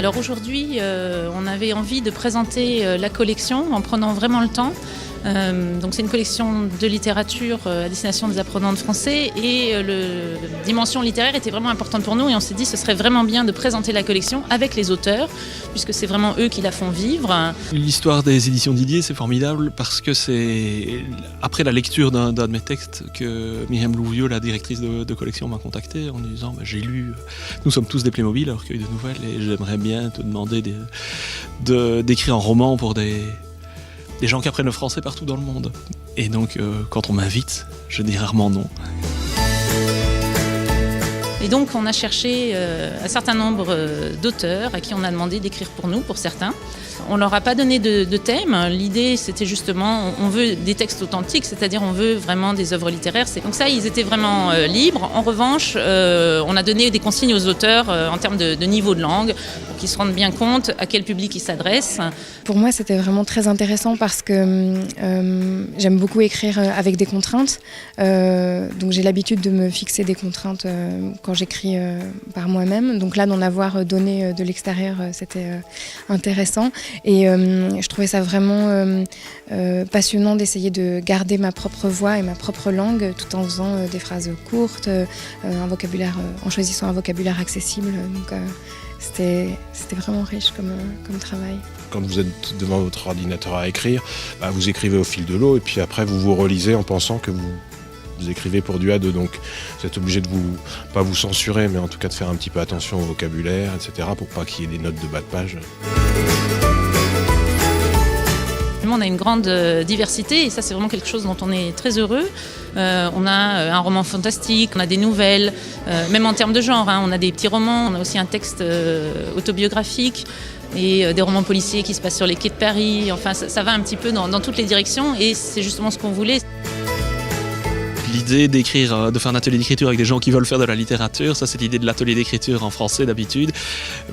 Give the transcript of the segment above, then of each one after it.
Alors aujourd'hui, on avait envie de présenter la collection en prenant vraiment le temps. Donc c'est une collection de littérature à destination des apprenants de français et la dimension littéraire était vraiment importante pour nous et on s'est dit que ce serait vraiment bien de présenter la collection avec les auteurs puisque c'est vraiment eux qui la font vivre. L'histoire des éditions Didier, c'est formidable parce que c'est après la lecture d'un de mes textes que Myriam Louvieux, la directrice de collection, m'a contacté en disant j'ai lu Nous sommes tous des Playmobil, un recueil de nouvelles, et j'aimerais bien te demander d'écrire un roman pour des gens qui apprennent le français partout dans le monde. Et donc, quand on m'invite, je dis rarement non. Et donc, on a cherché un certain nombre d'auteurs à qui on a demandé d'écrire pour nous, pour certains. On leur a pas donné de thème. L'idée, c'était justement, on veut des textes authentiques, c'est-à-dire on veut vraiment des œuvres littéraires. Donc ça, ils étaient vraiment libres. En revanche, on a donné des consignes aux auteurs en termes de niveau de langue, pour qu'ils se rendent bien compte à quel public ils s'adressent. Pour moi, c'était vraiment très intéressant parce que j'aime beaucoup écrire avec des contraintes. Donc j'ai l'habitude de me fixer des contraintes quand j'écris par moi-même. Donc là, d'en avoir donné de l'extérieur, c'était intéressant. Et je trouvais ça vraiment passionnant d'essayer de garder ma propre voix et ma propre langue tout en faisant des phrases courtes, un vocabulaire, en choisissant un vocabulaire accessible. Donc c'était vraiment riche comme travail. Quand vous êtes devant votre ordinateur à écrire, vous écrivez au fil de l'eau et puis après vous vous relisez en pensant que vous écrivez pour du A2, donc vous êtes obligé de pas vous censurer, mais en tout cas de faire un petit peu attention au vocabulaire, etc., pour pas qu'il y ait des notes de bas de page. On a une grande diversité et ça c'est vraiment quelque chose dont on est très heureux. On a un roman fantastique, on a des nouvelles, même en termes de genre, on a des petits romans, on a aussi un texte autobiographique et des romans policiers qui se passent sur les quais de Paris. Enfin ça va un petit peu dans toutes les directions et c'est justement ce qu'on voulait. L'idée d'écrire, de faire un atelier d'écriture avec des gens qui veulent faire de la littérature, ça c'est l'idée de l'atelier d'écriture en français d'habitude.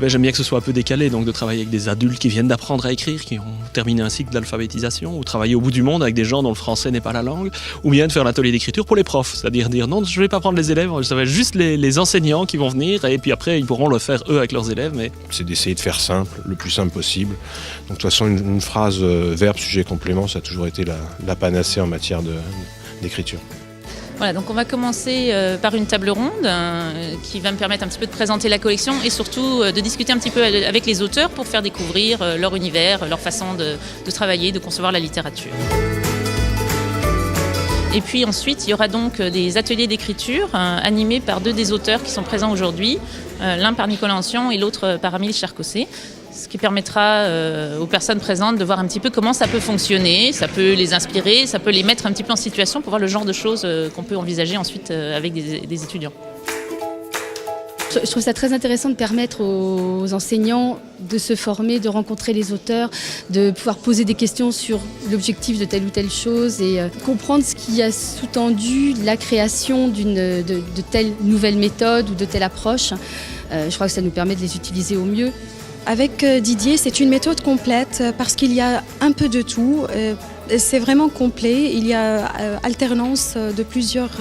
J'aime bien que ce soit un peu décalé, donc de travailler avec des adultes qui viennent d'apprendre à écriire, qui ont terminé un cycle d'alphabétisation, ou travailler au bout du monde avec des gens dont le français n'est pas la langue, ou bien de faire l'atelier d'écriture pour les profs, c'est-à-dire dire non, je ne vais pas prendre les élèves, ça va être juste les enseignants qui vont venir, et puis après ils pourront le faire eux avec leurs élèves. Mais c'est d'essayer de faire simple, le plus simple possible. Donc de toute façon une phrase verbe, sujet, complément, ça a toujours été la panacée en matière d'écriture. Voilà, donc on va commencer par une table ronde qui va me permettre un petit peu de présenter la collection et surtout de discuter un petit peu avec les auteurs pour faire découvrir leur univers, leur façon de travailler, de concevoir la littérature. Et puis ensuite, il y aura donc des ateliers d'écriture animés par deux des auteurs qui sont présents aujourd'hui, l'un par Nicolas Ancian et l'autre par Amélie Charcosset, ce qui permettra aux personnes présentes de voir un petit peu comment ça peut fonctionner, ça peut les inspirer, ça peut les mettre un petit peu en situation pour voir le genre de choses qu'on peut envisager ensuite avec des étudiants. Je trouve ça très intéressant de permettre aux enseignants de se former, de rencontrer les auteurs, de pouvoir poser des questions sur l'objectif de telle ou telle chose et comprendre ce qui a sous-tendu la création de telle nouvelle méthode ou de telle approche. Je crois que ça nous permet de les utiliser au mieux. Avec Didier, c'est une méthode complète parce qu'il y a un peu de tout. C'est vraiment complet. Il y a alternance de plusieurs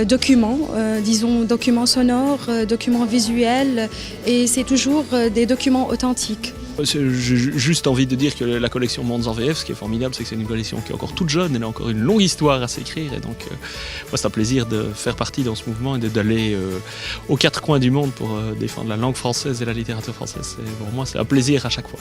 documents, disons documents sonores, documents visuels, et c'est toujours des documents authentiques. J'ai juste envie de dire que la collection Mondes en VF, ce qui est formidable, c'est que c'est une collection qui est encore toute jeune, elle a encore une longue histoire à s'écrire, et donc moi c'est un plaisir de faire partie dans ce mouvement et d'aller aux quatre coins du monde pour défendre la langue française et la littérature française. Pour moi c'est un plaisir à chaque fois.